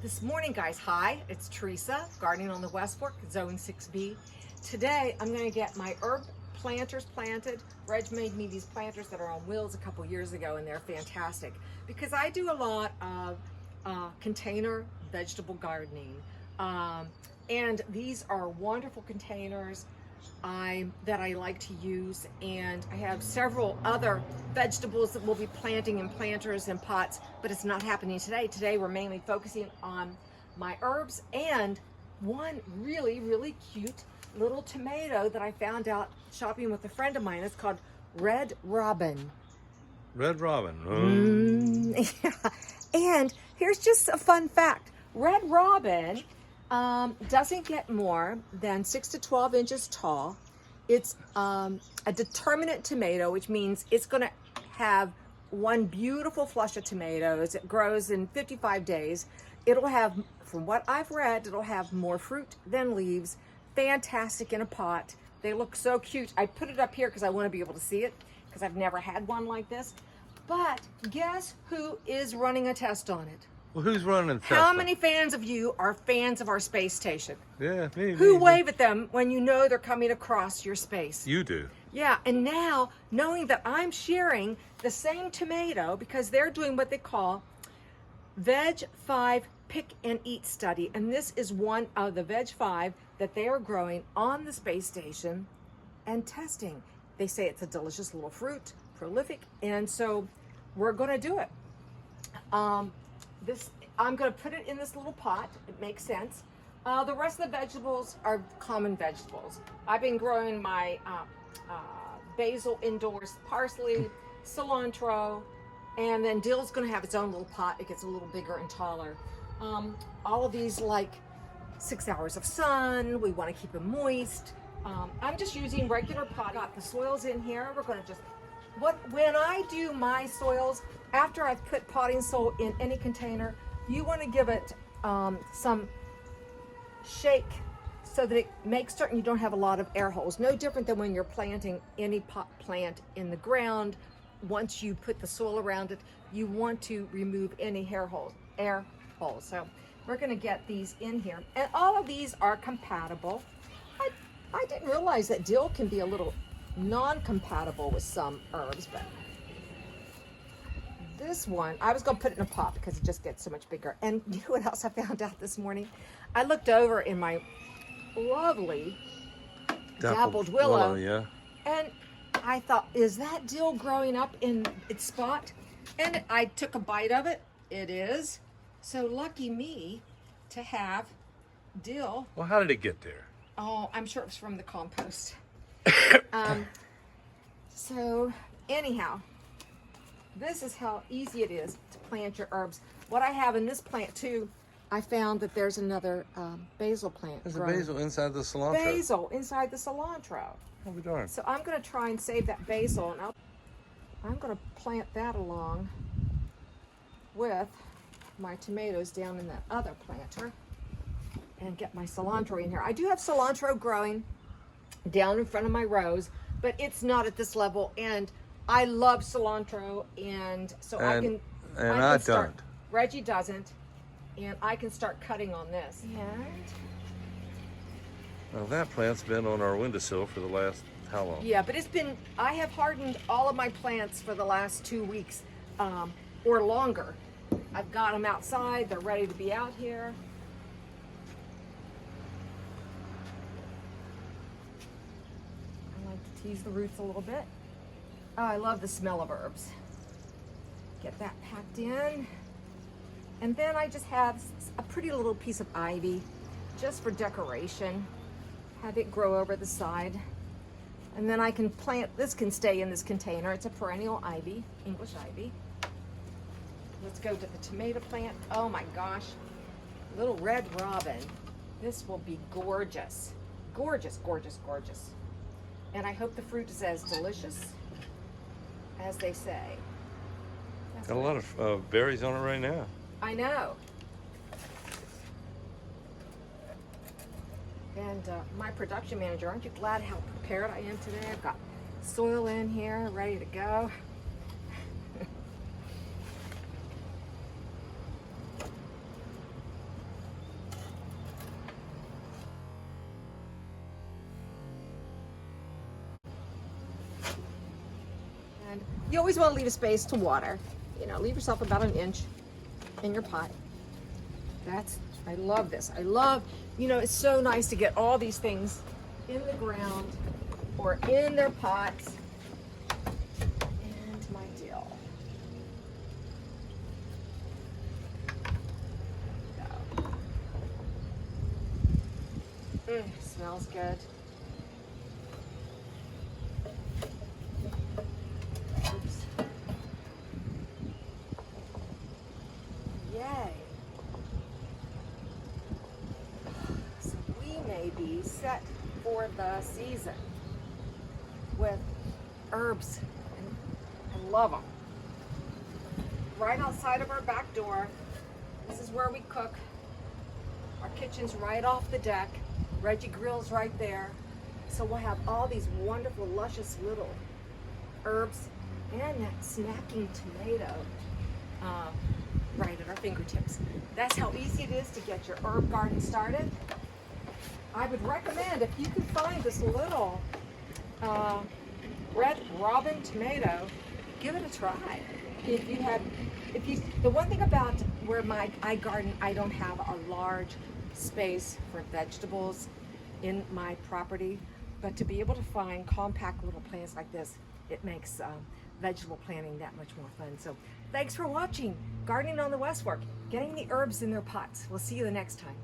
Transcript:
This morning, guys, hi, it's Teresa, gardening on the West Fork, Zone 6B. Today, I'm going to get my herb planters planted. Reg made me these planters that are on wheels a couple years ago, and they're fantastic because I do a lot of container vegetable gardening. And these are wonderful containers that I like to use, and I have several other vegetables that we'll be planting in planters and pots, but it's not happening today. Today we're mainly focusing on my herbs and one really cute little tomato that I found out shopping with a friend of mine. It's called Red Robin. Red Robin. Yeah. And here's just a fun fact. Red Robin doesn't get more than 6 to 12 inches tall. It's a determinate tomato, which means it's going to have one beautiful flush of tomatoes. It grows in 55 days. It'll have, from what I've read, it'll have more fruit than leaves. Fantastic in a pot. They look so cute. I put it up here because I want to be able to see it because I've never had one like this. But guess who is running a test on it? Well, who's running the test? How many fans of you are fans of our space station? Yeah, me. Who wave at them when you know they're coming across your space? You do. Yeah, and now knowing that I'm sharing the same tomato because they're doing what they call Veg 5 Pick and Eat study, and this is one of the Veg 5 that they are growing on the space station and testing. They say it's a delicious little fruit, prolific, and so we're going to do it. I'm going to put it in this little pot. It makes sense. The rest of the vegetables are common vegetables. I've been growing my basil indoors, parsley, cilantro, and then dill's going to have its own little pot. It gets a little bigger and taller. All of these like 6 hours of sun. We want to keep them moist. I'm just using regular pot. Got the soils in here. We're going to just when I do my soils, after I've put potting soil in any container, you want to give it some shake so that it makes certain you don't have a lot of air holes. No different than when you're planting any pot plant in the ground. Once you put the soil around it, you want to remove any air holes. So we're going to get these in here. And all of these are compatible. I didn't realize that dill can be a little non-compatible with some herbs, but this one, I was going to put it in a pot because it just gets so much bigger. And you know what else I found out this morning? I looked over in my lovely dappled willow, yeah. And I thought, is that dill growing up in its spot? And I took a bite of it. It is. So lucky me to have dill. Well, how did it get there? Oh, I'm sure it was from the compost. So anyhow, this is how easy it is to plant your herbs. What I have in this plant too, I found that there's another basil plant. There's growing. a basil inside the cilantro. Basil inside the cilantro. Oh, be darned. So I'm going to try and save that basil, and I'm going to plant that along with my tomatoes down in that other planter and get my cilantro in here. I do have cilantro growing down in front of my rows, but it's not at this level, and I love cilantro, and so I can start. Don't. Reggie doesn't, and I can start cutting on this. And Well, that plant's been on our windowsill for the last, how long? yeah, but I have hardened all of my plants for the last 2 weeks or longer. I've got them outside. They're ready to be out here. I like to tease the roots a little bit. Oh, I love the smell of herbs. Get that packed in. And then I just have a pretty little piece of ivy just for decoration. Have it grow over the side. And then I can plant, this can stay in this container. It's a perennial ivy, English ivy. Let's go to the tomato plant. Oh my gosh, little Red Robin. This will be gorgeous. Gorgeous, gorgeous, gorgeous. And I hope the fruit is as delicious as they say. Got a lot of berries on it right now. I know. And my production manager, aren't you glad how prepared I am today? I've got soil in here, ready to go. You always want to leave a space to water. You know, leave yourself about an inch in your pot. I love this. I love, you know, it's so nice to get all these things in the ground or in their pots. And my deal. Smells good. Oops. Yay. So we may be set for the season with herbs, and I love them. Right outside of our back door, this is where we cook. Our kitchen's right off the deck. Reggie Grill's right there. So we'll have all these wonderful, luscious little herbs and that snacking tomato right at our fingertips. That's how easy it is to get your herb garden started. I would recommend, if you can find this little red robin tomato, give it a try. The one thing about where I garden, I don't have a large space for vegetables in my property, but to be able to find compact little plants like this, it makes vegetable planting that much more fun. So thanks for watching Gardening on the West Fork, getting the herbs in their pots. We'll see you the next time.